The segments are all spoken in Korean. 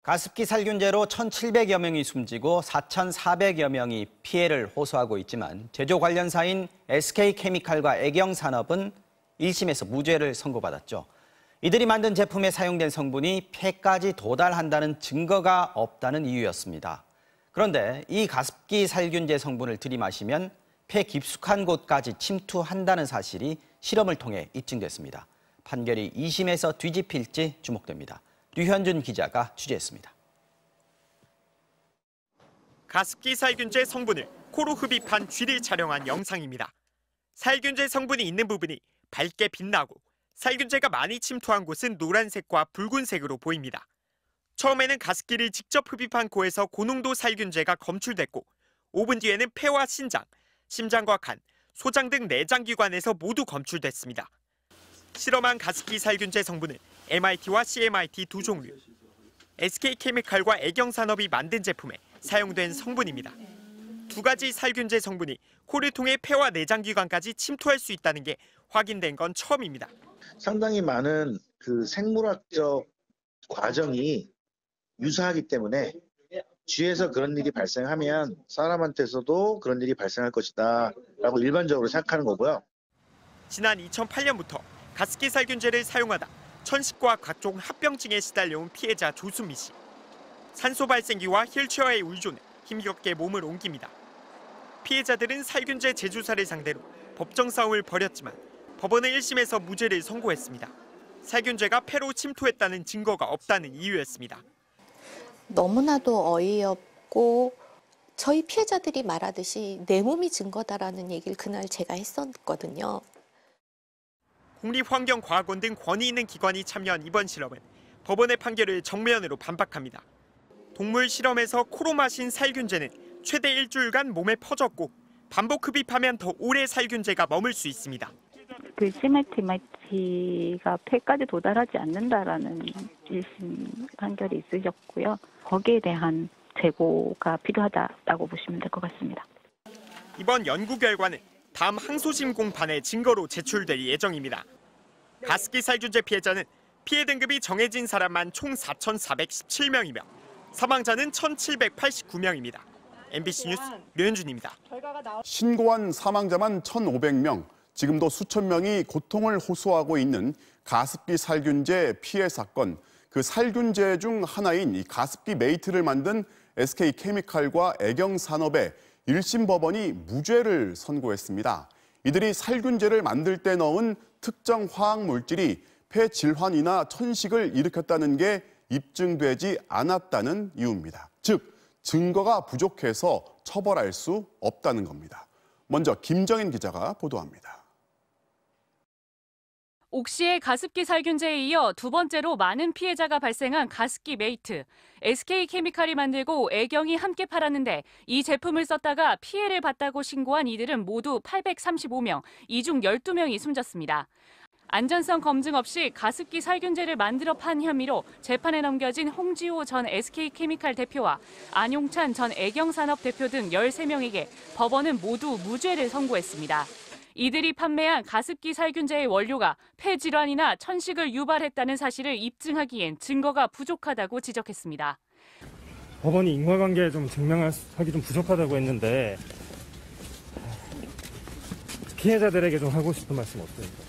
가습기 살균제로 1,700여 명이 숨지고 4,400여 명이 피해를 호소하고 있지만 제조 관련사인 SK케미칼과 애경산업은 1심에서 무죄를 선고받았죠. 이들이 만든 제품에 사용된 성분이 폐까지 도달한다는 증거가 없다는 이유였습니다. 그런데 이 가습기 살균제 성분을 들이마시면 폐 깊숙한 곳까지 침투한다는 사실이 실험을 통해 입증됐습니다. 판결이 2심에서 뒤집힐지 주목됩니다. 류현준 기자가 취재했습니다. 가습기 살균제 성분을 코로 흡입한 쥐를 촬영한 영상입니다. 살균제 성분이 있는 부분이 밝게 빛나고 살균제가 많이 침투한 곳은 노란색과 붉은색으로 보입니다. 처음에는 가습기를 직접 흡입한 코에서 고농도 살균제가 검출됐고 5분 뒤에는 폐와 신장, 심장과 간, 소장 등 내장기관에서 모두 검출됐습니다. 실험한 가습기 살균제 성분은 MIT와 CMIT 두 종류, SK케미칼과 애경산업이 만든 제품에 사용된 성분입니다. 두 가지 살균제 성분이 코를 통해 폐와 내장기관까지 침투할 수 있다는 게 확인된 건 처음입니다. 상당히 많은 생물학적 과정이 유사하기 때문에 쥐에서 그런 일이 발생하면 사람한테서도 그런 일이 발생할 것이다 라고 일반적으로 생각하는 거고요. 지난 2008년부터 가습기 살균제를 사용하다 천식과 각종 합병증에 시달려온 피해자 조순미 씨. 산소 발생기와 휠체어에 의존해 힘겹게 몸을 옮깁니다. 피해자들은 살균제 제조사를 상대로 법정 싸움을 벌였지만 법원은 1심에서 무죄를 선고했습니다. 살균제가 폐로 침투했다는 증거가 없다는 이유였습니다. 너무나도 어이없고 저희 피해자들이 말하듯이 내 몸이 증거다라는 얘기를 그날 제가 했었거든요. 국립환경과학원 등 권위 있는 기관이 참여한 이번 실험은 법원의 판결을 정면으로 반박합니다. 동물 실험에서 코로 마신 살균제는 최대 일주일간 몸에 퍼졌고 반복 흡입하면 더 오래 살균제가 머물 수 있습니다. 그 CMIT가 폐까지 도달하지 않는다라는 1심 판결이 있으셨고요. 거기에 대한 재고가 필요하다고 보시면 될 것 같습니다. 이번 연구 결과는 다음 항소심 공판의 증거로 제출될 예정입니다. 가습기 살균제 피해자는 피해 등급이 정해진 사람만 총 4,417명이며 사망자는 1,789명입니다. MBC 뉴스 류현준입니다. 신고한 사망자만 1,500명, 지금도 수천 명이 고통을 호소하고 있는 가습기 살균제 피해 사건. 그 살균제 중 하나인 이 가습기 메이트를 만든 SK케미칼과 애경산업의 1심 법원이 무죄를 선고했습니다. 이들이 살균제를 만들 때 넣은 특정 화학 물질이 폐 질환이나 천식을 일으켰다는 게 입증되지 않았다는 이유입니다. 즉, 증거가 부족해서 처벌할 수 없다는 겁니다. 먼저 김정인 기자가 보도합니다. 옥시의 가습기 살균제에 이어 두 번째로 많은 피해자가 발생한 가습기 메이트. SK케미칼이 만들고 애경이 함께 팔았는데 이 제품을 썼다가 피해를 봤다고 신고한 이들은 모두 835명, 이 중 12명이 숨졌습니다. 안전성 검증 없이 가습기 살균제를 만들어 판 혐의로 재판에 넘겨진 홍지호 전 SK케미칼 대표와 안용찬 전 애경산업 대표 등 13명에게 법원은 모두 무죄를 선고했습니다. 이들이 판매한 가습기 살균제의 원료가 폐질환이나 천식을 유발했다는 사실을 입증하기엔 증거가 부족하다고 지적했습니다. 법원이 인과관계 좀 증명하기 좀 부족하다고 했는데 피해자들에게 좀 하고 싶은 말씀 없습니까?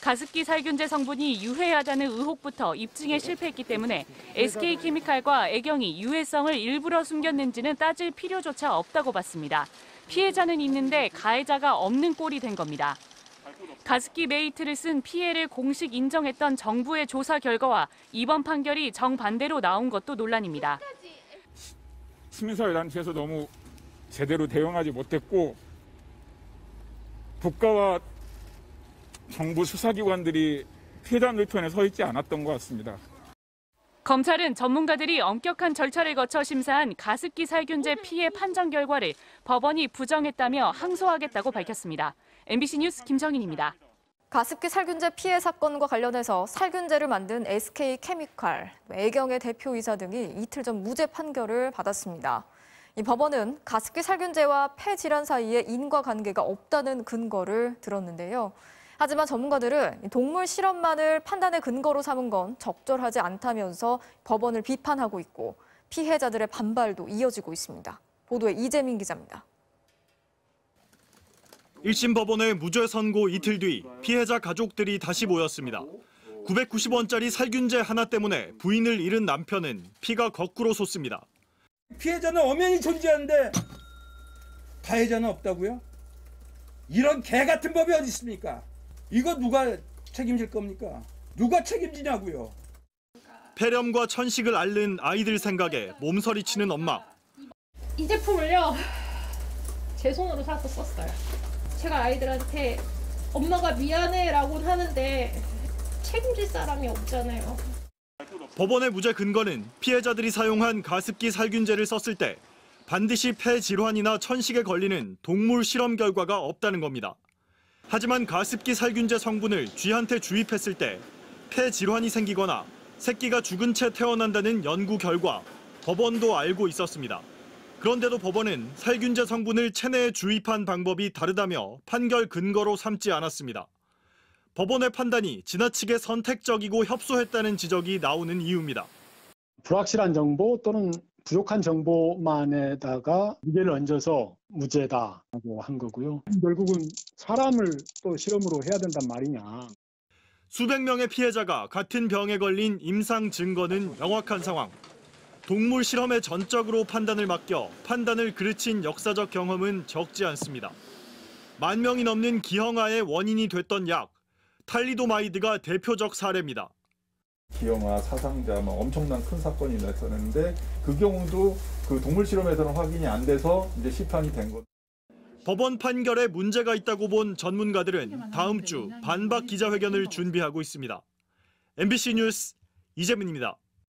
가습기 살균제 성분이 유해하다는 의혹부터 입증에 실패했기 때문에 SK케미칼과 애경이 유해성을 일부러 숨겼는지는 따질 필요조차 없다고 봤습니다. 피해자는 있는데 가해자가 없는 꼴이 된 겁니다. 가습기 메이트를 쓴 피해를 공식 인정했던 정부의 조사 결과와 이번 판결이 정반대로 나온 것도 논란입니다. 시민사회단체에서 너무 제대로 대응하지 못했고 국가와 정부 수사기관들이 피해자들 편에 서 있지 않았던 것 같습니다. 검찰은 전문가들이 엄격한 절차를 거쳐 심사한 가습기 살균제 피해 판정 결과를 법원이 부정했다며 항소하겠다고 밝혔습니다. MBC 뉴스 김정인입니다. 가습기 살균제 피해 사건과 관련해서 살균제를 만든 SK케미칼, 애경의 대표이사 등이 이틀 전 무죄 판결을 받았습니다. 이 법원은 가습기 살균제와 폐 질환 사이에 인과관계가 없다는 근거를 들었는데요. 하지만 전문가들은 동물 실험만을 판단의 근거로 삼은 건 적절하지 않다면서 법원을 비판하고 있고 피해자들의 반발도 이어지고 있습니다. 보도에 이재민 기자입니다. 1심 법원의 무죄 선고 이틀 뒤 피해자 가족들이 다시 모였습니다. 990원짜리 살균제 하나 때문에 부인을 잃은 남편은 피가 거꾸로 솟습니다. 피해자는 엄연히 존재하는데 가해자는 없다고요? 이런 개 같은 법이 어디 있습니까? 이거 누가 책임질 겁니까? 누가 책임지냐고요? 폐렴과 천식을 앓는 아이들 생각에 몸서리치는 엄마. 이 제품을요, 제 손으로 사서 썼어요. 제가 아이들한테 엄마가 미안해라고는 하는데 책임질 사람이 없잖아요. 법원의 무죄 근거는 피해자들이 사용한 가습기 살균제를 썼을 때 반드시 폐 질환이나 천식에 걸리는 동물 실험 결과가 없다는 겁니다. 하지만 가습기 살균제 성분을 쥐한테 주입했을 때 폐 질환이 생기거나 새끼가 죽은 채 태어난다는 연구 결과 법원도 알고 있었습니다. 그런데도 법원은 살균제 성분을 체내에 주입한 방법이 다르다며 판결 근거로 삼지 않았습니다. 법원의 판단이 지나치게 선택적이고 협소했다는 지적이 나오는 이유입니다. 불확실한 정보 또는 부족한 정보만에다가 무게를 얹어서 무죄다라고 한 거고요. 결국은 사람을 또 실험으로 해야 된단 말이냐. 수백 명의 피해자가 같은 병에 걸린 임상 증거는 명확한 상황. 동물 실험에 전적으로 판단을 맡겨 판단을 그르친 역사적 경험은 적지 않습니다. 10,000명이 넘는 기형아의 원인이 됐던 약, 탈리도마이드가 대표적 사례입니다. 기형아, 사상자 엄청난 큰 사건이 났었는데 그 경우도 그 동물 실험에서는 확인이 안 돼서 이제 시판이 된 것. 법원 판결에 문제가 있다고 본 전문가들은 다음 주 반박 기자회견을 준비하고 있습니다. MBC 뉴스 이재민입니다.